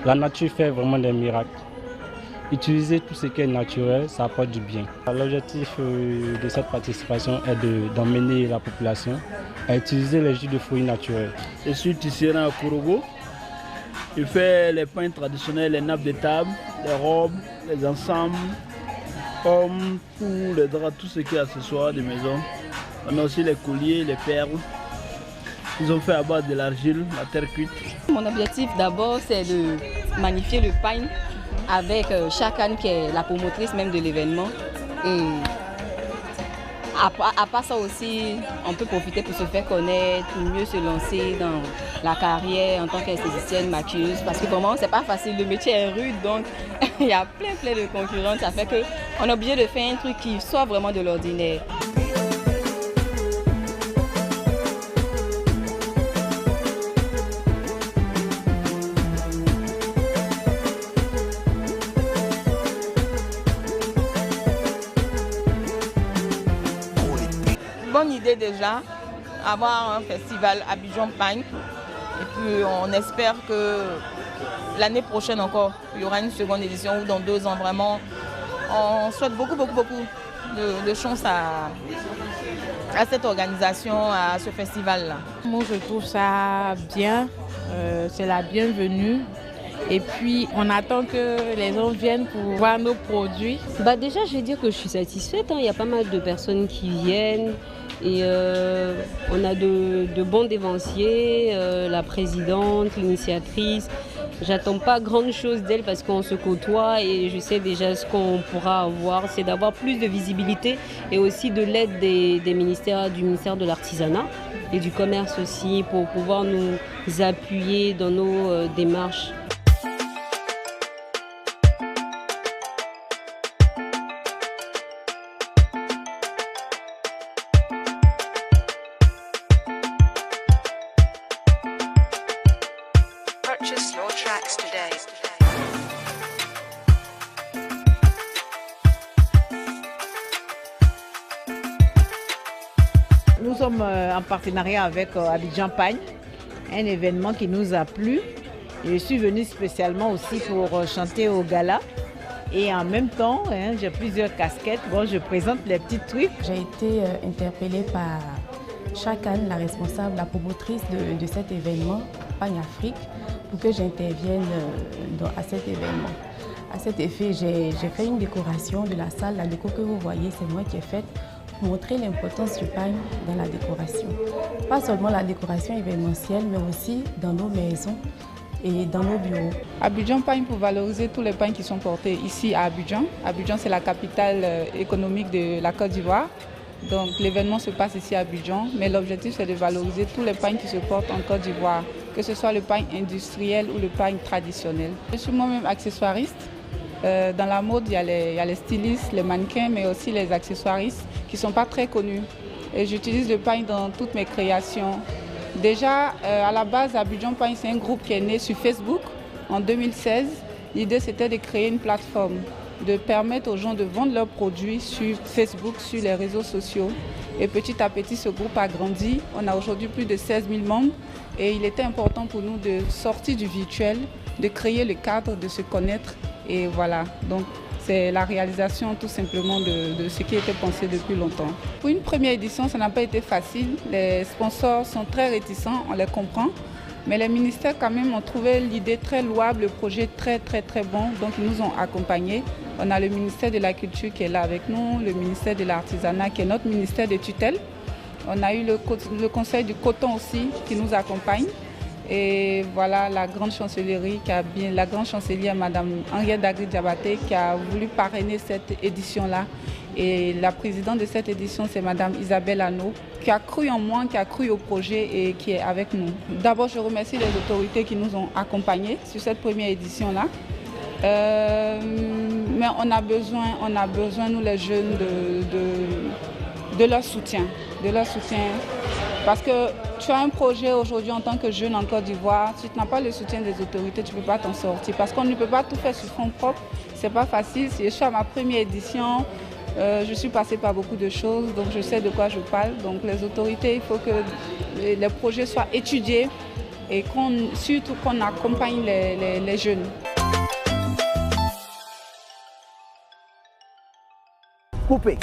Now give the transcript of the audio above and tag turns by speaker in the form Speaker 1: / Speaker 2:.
Speaker 1: La nature fait vraiment des miracles. Utiliser tout ce qui est naturel, ça apporte du bien. L'objectif de cette participation est d'emmener la population à utiliser les jus de fruits naturels.
Speaker 2: Je suis tisserand à Kourogo. Je fais les pains traditionnels, les nappes de table, les robes, les ensembles, pommes, tout, les draps, tout ce qui est accessoire de maison. On a aussi les colliers, les perles. Ils ont fait à base de l'argile, la terre cuite.
Speaker 3: Mon objectif d'abord, c'est de magnifier le pain avec Chakan qui est la promotrice même de l'événement. Et à part ça aussi, on peut profiter pour se faire connaître, pour mieux se lancer dans la carrière en tant qu'esthéticienne maquilleuse. Parce que vraiment, c'est pas facile, le métier est rude, donc il y a plein de concurrents. Ça fait qu'on est obligé de faire un truc qui soit vraiment de l'ordinaire. Bonne idée déjà, avoir un festival Abidjan Pain. Et puis on espère que l'année prochaine encore, il y aura une seconde édition ou dans 2 ans vraiment. On souhaite beaucoup de chance à cette organisation, à ce festival-là.
Speaker 4: Moi je trouve ça bien, c'est la bienvenue. Et puis, on attend que les gens viennent pour voir nos produits.
Speaker 5: Déjà, je vais dire que je suis satisfaite. Il y a pas mal de personnes qui viennent. Et on a de bons dévanciers, la présidente, l'initiatrice. J'attends pas grande chose d'elle parce qu'on se côtoie et je sais déjà ce qu'on pourra avoir, c'est d'avoir plus de visibilité et aussi de l'aide du ministère de l'Artisanat et du Commerce aussi pour pouvoir nous appuyer dans nos démarches.
Speaker 6: Purchase your tracks today.
Speaker 4: Nous sommes en partenariat avec Abidjan Pain, un événement qui nous a plu. Je suis venue spécialement aussi pour chanter au gala. Et en même temps, j'ai plusieurs casquettes. Bon, je présente les petits trucs.
Speaker 7: J'ai été interpellée par Chakan, la responsable, la promotrice de cet événement, Pain Afrique, pour que j'intervienne à cet événement. À cet effet, j'ai fait une décoration de la salle. La déco que vous voyez, c'est moi qui ai faite pour montrer l'importance du pain dans la décoration. Pas seulement la décoration événementielle, mais aussi dans nos maisons et dans nos bureaux.
Speaker 8: Abidjan Pain pour valoriser tous les pains qui sont portés ici à Abidjan. Abidjan, c'est la capitale économique de la Côte d'Ivoire. Donc l'événement se passe ici à Abidjan, mais l'objectif c'est de valoriser tous les pains qui se portent en Côte d'Ivoire, que ce soit le pain industriel ou le pain traditionnel. Je suis moi-même accessoiriste. Dans la mode, il y a les stylistes, les mannequins, mais aussi les accessoiristes qui ne sont pas très connus. Et j'utilise le pain dans toutes mes créations. Déjà, à la base, Abidjan Pain, c'est un groupe qui est né sur Facebook en 2016. L'idée, c'était de créer une plateforme, de permettre aux gens de vendre leurs produits sur Facebook, sur les réseaux sociaux. Et petit à petit, ce groupe a grandi. On a aujourd'hui plus de 16 000 membres. Et il était important pour nous de sortir du virtuel, de créer le cadre, de se connaître. Et voilà, donc c'est la réalisation tout simplement de ce qui était pensé depuis longtemps. Pour une première édition, ça n'a pas été facile. Les sponsors sont très réticents, on les comprend. Mais les ministères quand même ont trouvé l'idée très louable, le projet très bon, donc ils nous ont accompagnés. On a le ministère de la Culture qui est là avec nous, le ministère de l'Artisanat qui est notre ministère de tutelle. On a eu le conseil du coton aussi qui nous accompagne. Et voilà la grande chancellerie, la grande chancelière Madame Henriette Dagri-Diabaté qui a voulu parrainer cette édition-là. Et la présidente de cette édition, c'est Madame Isabelle Anneau, qui a cru en moi, qui a cru au projet et qui est avec nous. D'abord, je remercie les autorités qui nous ont accompagnés sur cette première édition-là. Mais on a besoin, nous les jeunes, de leur soutien. Parce que tu as un projet aujourd'hui en tant que jeune en Côte d'Ivoire, si tu n'as pas le soutien des autorités, tu ne peux pas t'en sortir. Parce qu'on ne peut pas tout faire sur fonds propres, c'est pas facile. Si je suis à ma première édition, je suis passée par beaucoup de choses, donc je sais de quoi je parle. Donc les autorités, il faut que les projets soient étudiés et surtout qu'on accompagne les jeunes.
Speaker 9: Coupé.